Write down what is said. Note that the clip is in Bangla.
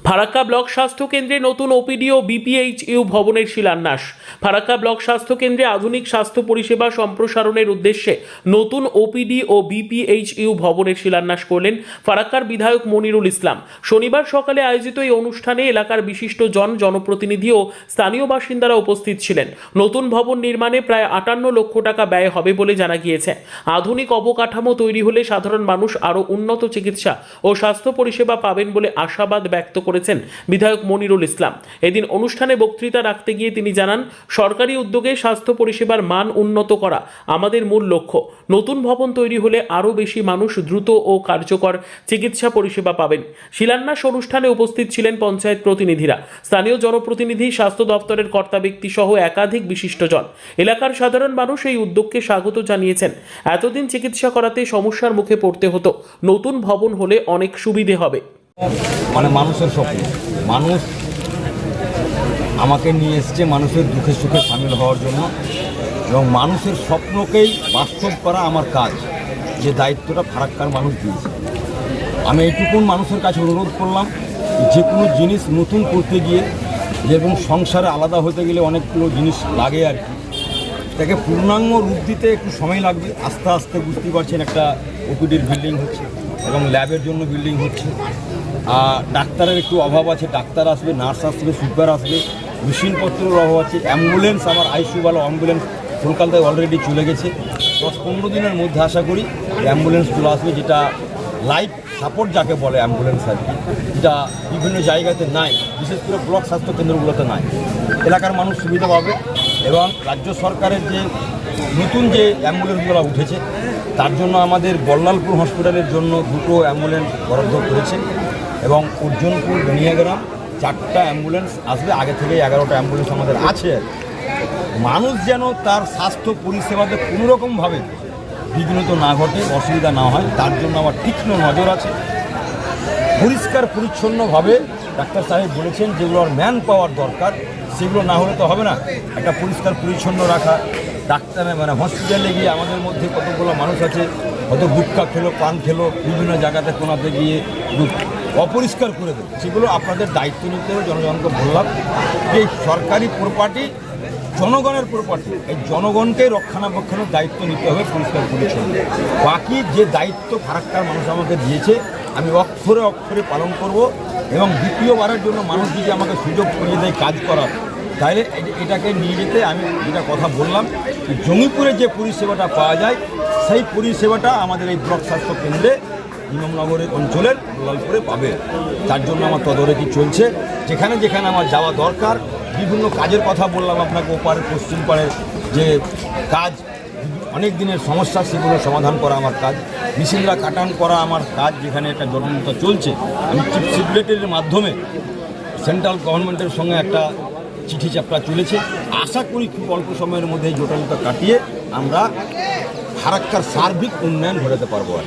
ফারাক্কা ব্লক স্বাস্থ্য কেন্দ্রে নতুন ওপিডি ও বিপিএইচইউ ভবনের শিলান্যাস। ফারাক্কা ব্লক স্বাস্থ্য কেন্দ্রে আধুনিক স্বাস্থ্য পরিষেবা সম্প্রসারণের উদ্দেশ্যে নতুন ওপিডি ও বিপিএইচইউ ভবনের শিলান্যাস করলেন ফারাক্কার বিধায়ক মনিরুল ইসলাম। শনিবার সকালে আয়োজিত এই অনুষ্ঠানে এলাকার বিশিষ্ট জনপ্রতিনিধি ও স্থানীয় বাসিন্দারা উপস্থিত ছিলেন। নতুন ভবন নির্মাণে প্রায় 58 লক্ষ টাকা ব্যয় হবে বলে জানা গিয়েছে। আধুনিক অবকাঠামো তৈরি হলে সাধারণ মানুষ আরও উন্নত চিকিৎসা ও স্বাস্থ্য পরিষেবা পাবেন বলে আশাবাদ ব্যক্ত করেছেন বিধায়ক মনিরুল ইসলাম। এদিন অনুষ্ঠানে বক্তৃতা রাখতে গিয়ে তিনি জানান, সরকারি উদ্যোগে স্বাস্থ্য পরিষেবার মান উন্নত করা আমাদের মূল লক্ষ্য। নতুন ভবন তৈরি হলে আরও বেশি মানুষ দ্রুত ও কার্যকর চিকিৎসা পরিষেবা পাবেন। শিলান্যাস অনুষ্ঠানে উপস্থিত ছিলেন পঞ্চায়েত প্রতিনিধিরা, স্থানীয় জনপ্রতিনিধি, স্বাস্থ্য দপ্তরের কর্তা ব্যক্তি সহ একাধিক বিশিষ্টজন। এলাকার সাধারণ মানুষ এই উদ্যোগকে স্বাগত জানিয়েছেন। এতদিন চিকিৎসা করাতে সমস্যার মুখে পড়তে হতো, নতুন ভবন হলে অনেক সুবিধে হবে। মানুষের স্বপ্ন, মানুষ আমাকে নিয়ে এসছে মানুষের দুঃখে সুখে সামিল হওয়ার জন্য, এবং মানুষের স্বপ্নকেই বাস্তব করা আমার কাজ। যে দায়িত্বটা ফারাক্কার মানুষ দিয়েছে, আমি এইটুকুন মানুষের কাছে অনুরোধ করলাম, যে কোনো জিনিস নতুন করতে গিয়ে এবং সংসারে আলাদা হতে গেলে অনেকগুলো জিনিস লাগে আর কি, তাকে পূর্ণাঙ্গ রূপ দিতে একটু সময় লাগবে। আস্তে আস্তে বুঝতে পারছেন, একটা ওপিডির বিল্ডিং হচ্ছে এবং ল্যাবের জন্য বিল্ডিং হচ্ছে। ডাক্তারের একটু অভাব আছে, ডাক্তার আসবে, নার্স আসবে, সুপার আসবে, মেশিনপত্রের অভাব আছে। অ্যাম্বুলেন্স, আমার আইসিইউওয়ালা অ্যাম্বুলেন্স কলকাতায় অলরেডি চলে গেছে। 10-15 দিনের মধ্যে আশা করি অ্যাম্বুলেন্স চলে আসবে, যেটা লাইফ সাপোর্ট যাকে বলে অ্যাম্বুলেন্স আর কি, যেটা বিভিন্ন জায়গাতে নাই, বিশেষ করে ব্লক স্বাস্থ্য কেন্দ্রগুলোতে নাই। এলাকার মানুষ সুবিধা পাবে। এবং রাজ্য সরকারের যে নতুন যে অ্যাম্বুলেন্সগুলো উঠেছে, তার জন্য আমাদের বল্লালপুর হসপিটালের জন্য 2টো অ্যাম্বুলেন্স বরাদ্দ করেছে, এবং অর্জুনপুর বেনিয়াগ্রাম 4টা অ্যাম্বুলেন্স আসবে। আগে থেকে 11টা অ্যাম্বুলেন্স আমাদের আছে। মানুষ যেন তার স্বাস্থ্য পরিষেবাতে কোনোরকমভাবে বিঘ্নিত না ঘটে, অসুবিধা না হয়, তার জন্য আমার তীক্ষ্ণ নজর আছে। পরিষ্কার পরিচ্ছন্নভাবে ডাক্তার সাহেব বলেছেন, যেগুলোর ম্যান পাওয়ার দরকার সেগুলো না হলে তো হবে না। একটা পরিষ্কার পরিচ্ছন্ন রাখা, ডাক্তার হসপিটালে গিয়ে আমাদের মধ্যে কতগুলো মানুষ আছে হয়তো গুটখা খেলো, পান খেলো, বিভিন্ন জায়গাতে কোনাতে গিয়ে অপরিষ্কার করে দেবে, সেগুলো আপনাদের দায়িত্ব নিতে হবে। জনগণকে বললাম যে সরকারি প্রপার্টি জনগণের প্রপার্টি, এই জনগণকে রক্ষণাবেক্ষণের দায়িত্ব নিতে হবে পরিষ্কার পরিচ্ছন্ন। বাকি যে দায়িত্ব ফারাক্কার মানুষ আমাকে দিয়েছে, আমি অক্ষরে অক্ষরে পালন করব। এবং দ্বিতীয়বারের জন্য মানুষ যদি আমাকে সুযোগ করিয়ে দেয় কাজ করার, তাহলে এটাকে নিয়ে যেতে আমি যেটা কথা বললাম, জঙ্গিপুরে যে পরিষেবাটা পাওয়া যায় সেই পরিষেবাটা আমাদের এই ব্লক স্বাস্থ্য কেন্দ্রে ইমামনগরের অঞ্চলের লালপুরে পাবে। তার জন্য আমার তদারকি চলছে। যেখানে যেখানে আমার যাওয়া দরকার, বিভিন্ন কাজের কথা বললাম আপনাকে, ওপারে পশ্চিম পাড়ের যে কাজ, অনেক দিনের সমস্যা, সেগুলো সমাধান করা আমার কাজ। মিছিলরা কাটান করা আমার কাজ, যেখানে একটা জটিলতা চলছে। আমি চিফ সেক্রেটারির মাধ্যমে সেন্ট্রাল গভর্নমেন্টের সঙ্গে একটা চিঠি চাপটা চলেছে। আশা করি খুব অল্প সময়ের মধ্যে এই জটিলতা কাটিয়ে আমরা ফারাক্কার সার্বিক উন্নয়ন ঘটাতে পারবো আর